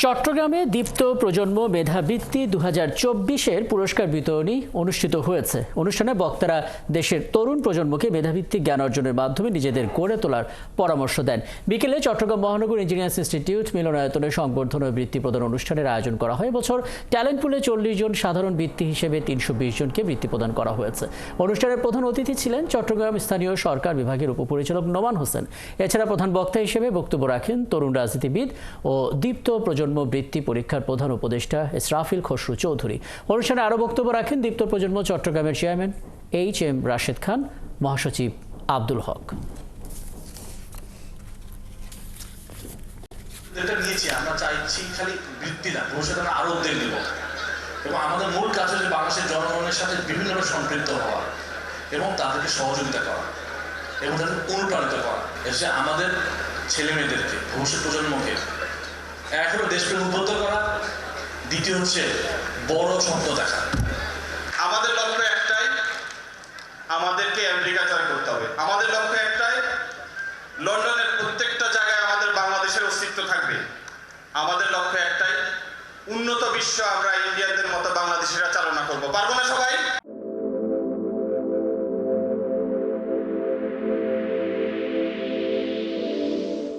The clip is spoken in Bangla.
চট্টগ্রামে দীপ্ত প্রজন্ম মেধাবৃত্তি 2024-এর পুরস্কার বিতরণী অনুষ্ঠিত হয়েছে। অনুষ্ঠানে বক্তারা দেশের তরুণ প্রজন্মকে মেধাভিত্তিক জ্ঞান অর্জনের মাধ্যমে নিজেদের গড়ে তোলার পরামর্শ দেন। বিকেলে চট্টগ্রাম মহানগর ইঞ্জিনিয়ার্স ইনস্টিটিউট মিলনায়তনে সংবর্ধনা ও বৃত্তি প্রদান অনুষ্ঠানের আয়োজন করা হয়। এবছর ট্যালেন্ট পুলে 40 জন, সাধারণ বৃত্তি হিসেবে 320 জনকে বৃত্তি প্রদান করা হয়েছে। অনুষ্ঠানের প্রধান অতিথি ছিলেন চট্টগ্রাম স্থানীয় সরকার বিভাগের উপপরিচালক নোমান হোসেন। এছাড়া প্রধান বক্তা হিসেবে বক্তব্য রাখেন তরুণ রাজনীতিবিদ ও দীপ্ত প্রজন্ম বৃত্তি পরীক্ষার প্রধান উপদেষ্টা ইসরাফিল খসরু চৌধুরী। অনুষ্ঠানে আরও বক্তব্য রাখেন দীপ্ত প্রজন্ম চট্টগ্রামের চেয়ারম্যান HM রাশেদ খান, মহাসচিব আব্দুল হক। আমরা চাইছি খালি বৃত্তি না, ভবিষ্যতে আমরা আরো উদ্যোগ নেব এবং আমাদের মূল কাজ হচ্ছে বাংলাদেশের জনগণের সাথে বিভিন্নভাবে সম্পৃক্ত হওয়া এবং তাদেরকে সহযোগিতা করা এবং তাদের অনুপ্রাণিত করা। এসে আমাদের ছেলে মেয়েদেরকে, ভবিষ্যৎ প্রজন্মকে এক হলো দেশপ্রেম উদ্বুদ্ধ করা, দ্বিতীয় হচ্ছে বড় স্বপ্ন দেখা। আমাদের লক্ষ্য একটাই, আমাদেরকে এগ্রিকালচার করতে হবে। আমাদের লক্ষ্য একটাই, লন্ডনের প্রত্যেকটা জায়গায় আমাদের বাংলাদেশের অস্তিত্ব থাকবে। আমাদের লক্ষ্য একটাই, উন্নত বিশ্ব আমরা ইন্ডিয়ানদের মতো বাংলাদেশিরা চালনা করবো। পারবো না সবাই?